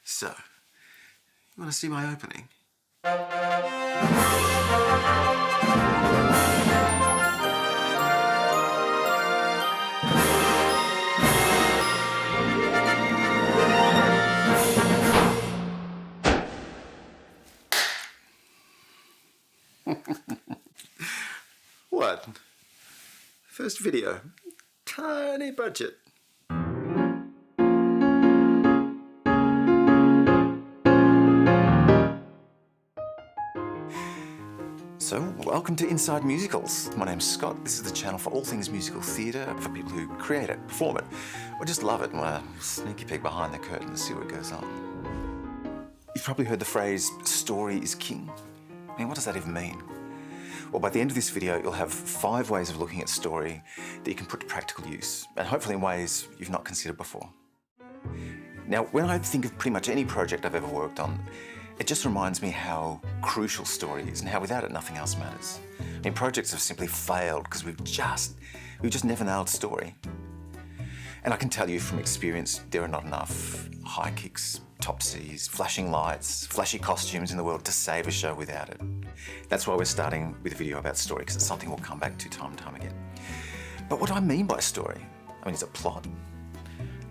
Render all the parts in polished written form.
So, you want to see my opening? What? First video. Tiny budget. So, welcome to Inside Musicals. My name's Scott. This is the channel for all things musical theatre, for people who create it, perform it, or just love it and want to sneak a peek behind the curtain and see what goes on. You've probably heard the phrase, story is king. I mean, what does that even mean? Well, by the end of this video, you'll have 5 ways of looking at story that you can put to practical use, and hopefully in ways you've not considered before. Now, when I think of pretty much any project I've ever worked on, it just reminds me how crucial story is and how without it, nothing else matters. I mean, projects have simply failed because we've just never nailed story. And I can tell you from experience, there are not enough high kicks, top Cs, flashing lights, flashy costumes in the world to save a show without it. That's why we're starting with a video about story, because it's something we'll come back to time and time again. But what do I mean by story? I mean, is it plot?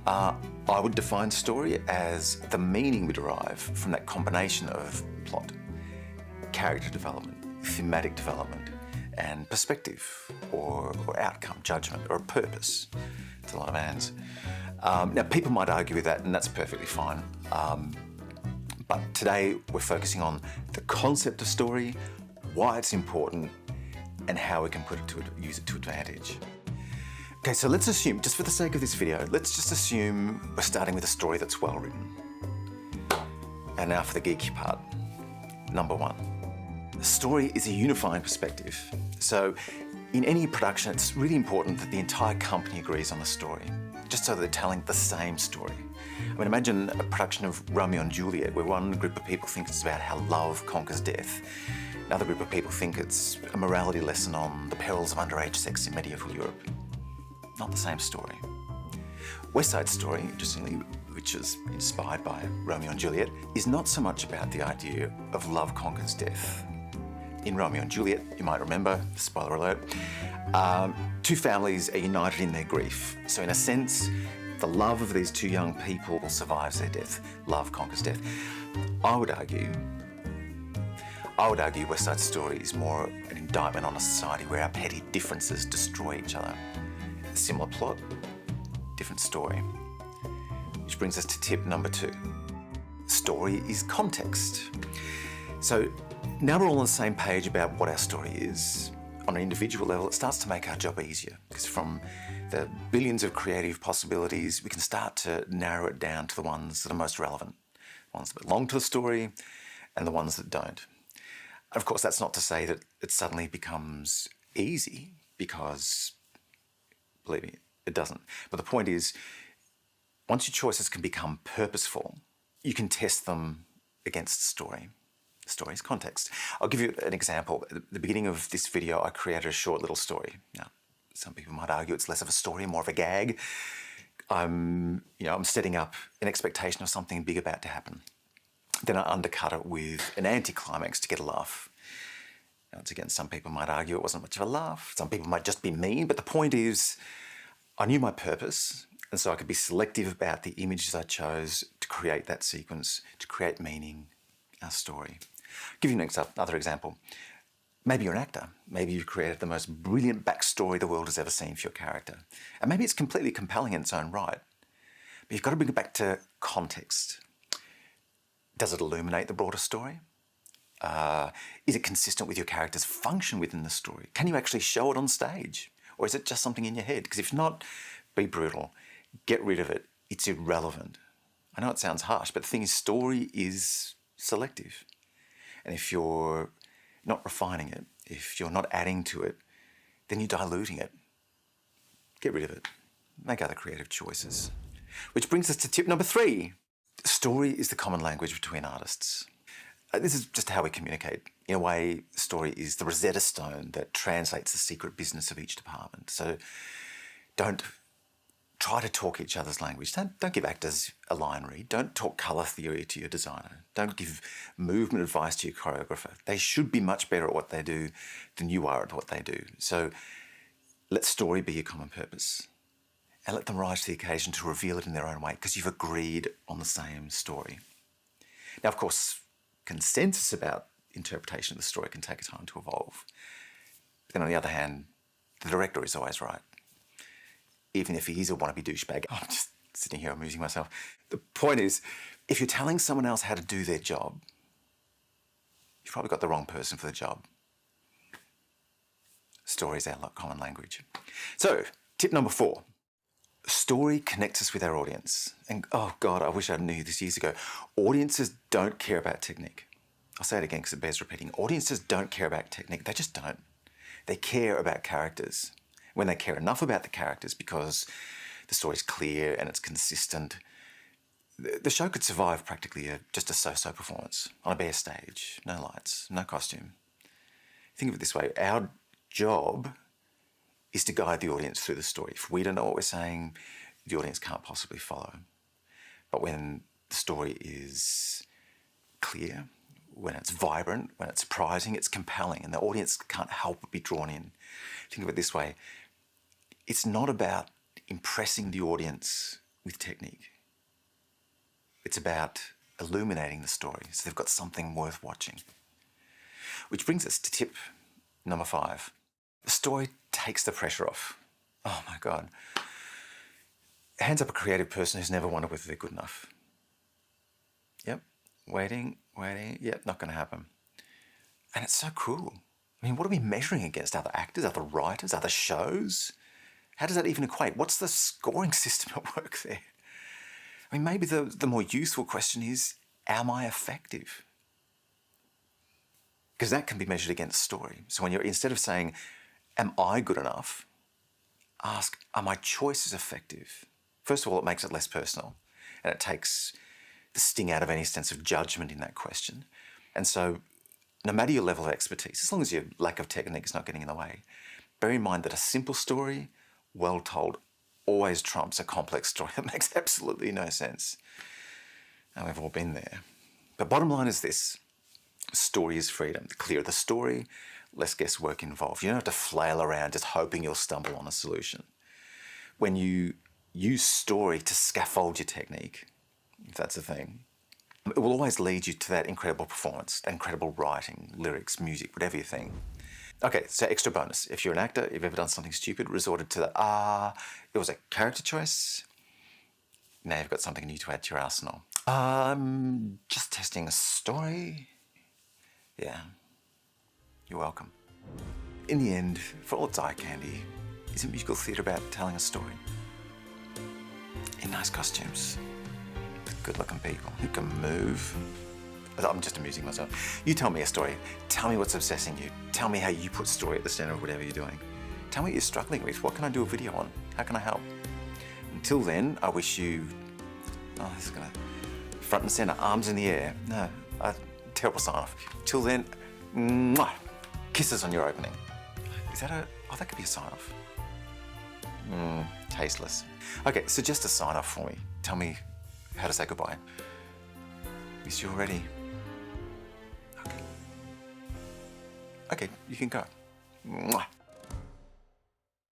I would define story as the meaning we derive from that combination of plot, character development, thematic development, and perspective, or outcome, judgment, or a purpose. It's a lot of ands. Now, people might argue with that, and that's perfectly fine. But today, we're focusing on the concept of story, why it's important, and how we can use it to advantage. Okay, so let's assume, just for the sake of this video, let's just assume we're starting with a story that's well written. And now for the geeky part. Number 1. The story is a unifying perspective. So in any production, it's really important that the entire company agrees on the story, just so they're telling the same story. I mean, imagine a production of Romeo and Juliet, where one group of people think it's about how love conquers death. Another group of people think it's a morality lesson on the perils of underage sex in medieval Europe. Not the same story. West Side Story, interestingly, which is inspired by Romeo and Juliet, is not so much about the idea of love conquers death. In Romeo and Juliet, you might remember, spoiler alert, 2 families are united in their grief. So in a sense, the love of these 2 young people survives their death. Love conquers death. I would argue West Side Story is more an indictment on a society where our petty differences destroy each other. Similar plot, different story. Which brings us to tip number 2. Story is context. So now we're all on the same page about what our story is. On an individual level, it starts to make our job easier, because from the billions of creative possibilities, we can start to narrow it down to the ones that are most relevant, the ones that belong to the story and the ones that don't. Of course, that's not to say that it suddenly becomes easy, because believe me, it doesn't. But the point is, once your choices can become purposeful, you can test them against story. Story is context. I'll give you an example. At the beginning of this video, I created a short little story. Now, some people might argue it's less of a story, more of a gag. I'm setting up an expectation of something big about to happen. Then I undercut it with an anticlimax to get a laugh. Once again, some people might argue it wasn't much of a laugh. Some people might just be mean. But the point is, I knew my purpose, and so I could be selective about the images I chose to create that sequence, to create meaning, our story. I'll give you another example. Maybe you're an actor. Maybe you've created the most brilliant backstory the world has ever seen for your character. And maybe it's completely compelling in its own right. But you've got to bring it back to context. Does it illuminate the broader story? Is it consistent with your character's function within the story? Can you actually show it on stage? Or is it just something in your head? Because if not, be brutal. Get rid of it. It's irrelevant. I know it sounds harsh, but the thing is, story is selective. And if you're not refining it, if you're not adding to it, then you're diluting it. Get rid of it. Make other creative choices. Which brings us to tip number 3. Story is the common language between artists. This is just how we communicate. In a way, story is the Rosetta Stone that translates the secret business of each department. So don't Try to talk each other's language. Don't give actors a line read. Don't talk colour theory to your designer. Don't give movement advice to your choreographer. They should be much better at what they do than you are at what they do. So let story be your common purpose. And let them rise to the occasion to reveal it in their own way because you've agreed on the same story. Now, of course, consensus about interpretation of the story can take a time to evolve. But then on the other hand, the director is always right. Even if he is a wannabe douchebag. I'm just sitting here amusing myself. The point is, if you're telling someone else how to do their job, you've probably got the wrong person for the job. Story is our common language. So, tip number 4. Story connects us with our audience. And oh God, I wish I knew this years ago. Audiences don't care about technique. I'll say it again because it bears repeating. Audiences don't care about technique. They just don't. They care about characters. When they care enough about the characters because the story's clear and it's consistent, the show could survive practically just a so-so performance on a bare stage, no lights, no costume. Think of it this way, our job is to guide the audience through the story. If we don't know what we're saying, the audience can't possibly follow. But when the story is clear, when it's vibrant, when it's surprising, it's compelling, and the audience can't help but be drawn in. Think of it this way. It's not about impressing the audience with technique. It's about illuminating the story so they've got something worth watching. Which brings us to tip number 5. The story takes the pressure off. Oh my God. Hands up a creative person who's never wondered whether they're good enough. Yep, waiting, yep, not going to happen. And it's so cruel. I mean, what are we measuring against? Other actors, other writers, other shows? How does that even equate? What's the scoring system at work there? I mean, maybe the more useful question is, am I effective? Because that can be measured against story. So when you're, instead of saying, am I good enough? Ask, are my choices effective? First of all, it makes it less personal and it takes the sting out of any sense of judgment in that question. And so no matter your level of expertise, as long as your lack of technique is not getting in the way, bear in mind that a simple story, well told, always trumps a complex story that makes absolutely no sense. And we've all been there. But bottom line is this, story is freedom. The clearer the story, less guesswork involved. You don't have to flail around just hoping you'll stumble on a solution. When you use story to scaffold your technique, if that's a thing, it will always lead you to that incredible performance, that incredible writing, lyrics, music, whatever you think. Okay, so extra bonus. If you're an actor, you've ever done something stupid, resorted to the, it was a character choice, now you've got something new to add to your arsenal. Just testing a story. Yeah, you're welcome. In the end, for all its eye candy, isn't musical theatre about telling a story? In nice costumes, with good-looking people who can move. I'm just amusing myself. You tell me a story. Tell me what's obsessing you. Tell me how you put story at the centre of whatever you're doing. Tell me what you're struggling with. What can I do a video on? How can I help? Until then, I wish you... Oh, this is going to... Front and centre, arms in the air. No, terrible sign-off. Till then, mwah, kisses on your opening. Is that a... Oh, that could be a sign-off. Tasteless. Okay, so just a sign-off for me. Tell me how to say goodbye. Is you ready? Okay, you can go. Mwah.